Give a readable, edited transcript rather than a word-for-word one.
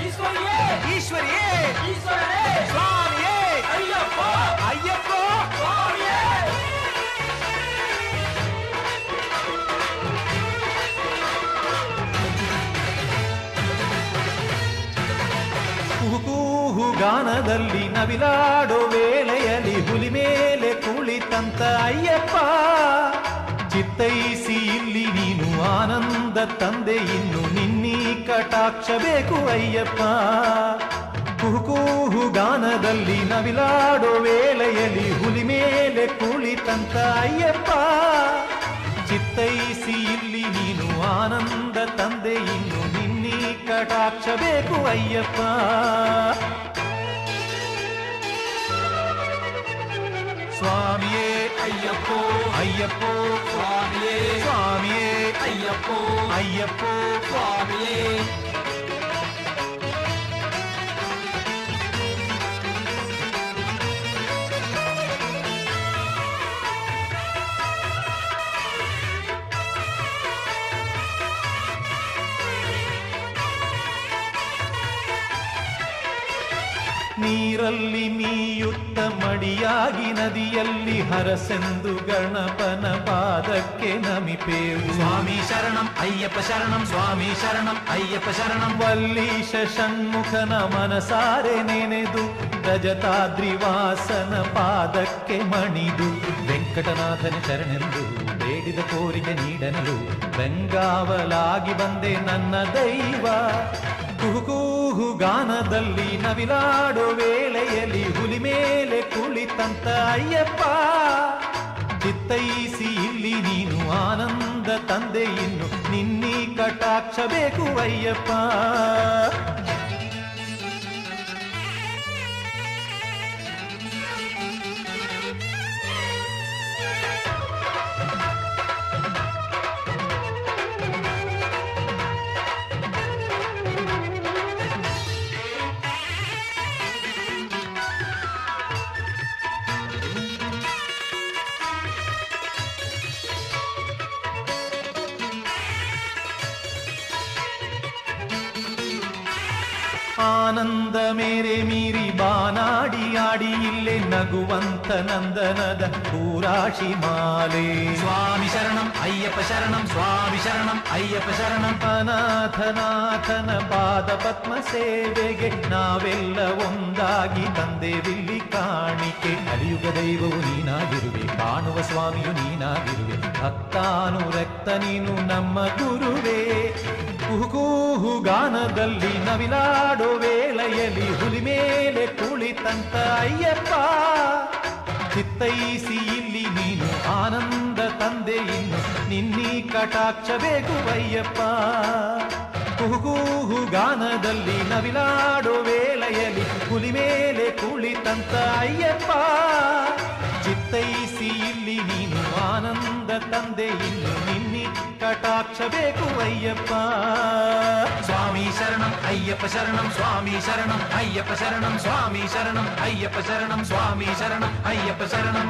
ಈಶ್ವರಿಯೇ ಈಶ್ವರಿಯೇ ಈಶ್ವರನೇ ಸ್ವಾಮಿಯೇ ಅಯ್ಯಪ್ಪ ಅಯ್ಯಪ್ಪ ಸ್ವಾಮಿಯೇ ಕುಹುಕೂಹು ಗಾನದಲ್ಲಿ ನವಿಲಾಡೋ ವೇಳೆಯಲ್ಲಿ ಹುಲಿ ಮೇಲೆ ಕುಳಿತಂತ ಅಯ್ಯಪ್ಪ ಚಿತ್ತೈಸಿ ಇಲ್ಲಿ ನೀನು ಆನಂದ ತಂದೆ ಇನ್ನು ನಿನ್ನೀ ಕಟಾಕ್ಷ ಬೇಕು ಅಯ್ಯಪ್ಪ ಕುಹುಕೂಹು ಗಾನದಲ್ಲಿ ನವಿಲಾಡೋ ವೇಳೆಯಲ್ಲಿ ಹುಲಿ ಮೇಲೆ ಕುಳಿತಂತ ಅಯ್ಯಪ್ಪ ಚಿತ್ತೈಸಿ ಇಲ್ಲಿ ನೀನು ಆನಂದ ತಂದೆ ಇನ್ನು ನಿನ್ನೀ ಕಟಾಕ್ಷ ಬೇಕು ಅಯ್ಯಪ್ಪ ಸ್ವಾಮಿಯೇ ಅಯ್ಯಪ್ಪೋ ಅಯ್ಯಪ್ಪೋ ಸ್ವಾಮಿಯೇ ಸ್ವಾಮಿಯೇ ಅಯ್ಯಪ್ಪೋ ಅಯ್ಯಪ್ಪೋ ಸ್ವಾಮಿಯೇ ನೀರಲ್ಲಿ ಮೀಯುತ್ತ ಮಡಿಯಾಗಿ ನದಿಯಲ್ಲಿ ಹರಸೆಂದು ಗಣಪನ ಪಾದಕ್ಕೆ ನಮಿಪೇವು ಸ್ವಾಮಿ ಶರಣಂ ಅಯ್ಯಪ್ಪ ಶರಣಂ ಸ್ವಾಮಿ ಶರಣಂ ಅಯ್ಯಪ್ಪ ಶರಣಂ ವಲ್ಲೀಶ ಷಣ್ಮುಖನ ಮನಸಾರೆ ನೆನೆದು ರಜತಾದ್ರಿವಾಸನ ಪಾದಕ್ಕೆ ಮಣಿದು ವೆಂಕಟನಾಥನ ಶರಣೆಂದು ಬೇಡಿದ ಕೋರಿಕೆ ನೀಡಲು ಬೆಂಗಾವಲಾಗಿ ಬಂದೆ ನನ್ನ ದೈವ ಕುಹುಕೂಹು ಗಾನದಲ್ಲಿ ನವಿಲಾಡೋ ವೇಳೆಯಲ್ಲಿ ಹುಲಿ ಮೇಲೆ ಕುಳಿತಂತ ಅಯ್ಯಪ್ಪ ಚಿತ್ತೈಸಿ ಇಲ್ಲಿ ನೀನು ಆನಂದ ತಂದೆ ಇನ್ನು ನಿನ್ನೀ ಕಟಾಕ್ಷ ಬೇಕು ಅಯ್ಯಪ್ಪ ಆನಂದ ಮೇರೆ ಮೀರಿ ಬಾನಾಡಿ ಆಡಿ ಇಲ್ಲೇ ನಗುವಂತ ನಂದನದ ಪೂರಾಶಿ ಮಾಲೆ ಸ್ವಾಮಿ ಶರಣಂ ಅಯ್ಯಪ್ಪ ಶರಣಂ ಸ್ವಾಮಿ ಶರಣಂ ಅಯ್ಯಪ್ಪ ಶರಣಂ ಅನಾಥನಾಥನ ಪಾದ ಪದ್ಮ ಸೇವೆಗೆ ನಾವೆಲ್ಲ ಒಂದಾಗಿ ತಂದೆವಿಲ್ಲಿ ಕಾಣಿಕೆ ಅಲಿಯುಗ ದೈವವು ನೀನಾಗಿರುವೆ ಕಾಣುವ ಸ್ವಾಮಿಯು ನೀನಾಗಿರುವೆ ಭಕ್ತಾನುರಕ್ತ ನೀನು ನಮ್ಮ ಗುರುವೇ ಕುಹುಕೂಹು ಗಾನದಲ್ಲಿ ನವಿಲಾಡೋ ವೇಳೆಯಲ್ಲಿ ಹುಲಿ ಮೇಲೆ ಕುಳಿತಂತ ಅಯ್ಯಪ್ಪ ಚಿತ್ತೈಸಿ ಇಲ್ಲಿ ನೀನು ಆನಂದ ತಂದೆ ಇನ್ನು ನಿನ್ನೀ ಕಟಾಕ್ಷ ಬೇಕು ಅಯ್ಯಪ್ಪ ಕುಹುಕೂಹು ಗಾನದಲ್ಲಿ ನವಿಲಾಡೋ ವೇಳೆಯಲ್ಲಿ ಹುಲಿ ಮೇಲೆ ಕುಳಿತಂತ ಅಯ್ಯಪ್ಪ ಚಿತ್ತೈಸಿ ಇಲ್ಲಿ ನೀನು ಆನಂದ ತಂದೆ ಇನ್ನು ನಿನ್ನಿ ಕಟಾಕ್ಷ ಬೇಕು ಅಯ್ಯಪ್ಪ ಸ್ವಾಮಿ ಶರಣಂ ಅಯ್ಯಪ್ಪ ಶರಣಂ ಸ್ವಾಮಿ ಶರಣಂ ಅಯ್ಯಪ್ಪ ಶರಣಂ ಸ್ವಾಮಿ ಶರಣಂ ಅಯ್ಯಪ್ಪ ಶರಣಂ ಸ್ವಾಮಿ ಶರಣಂ ಅಯ್ಯಪ್ಪ ಶರಣಂ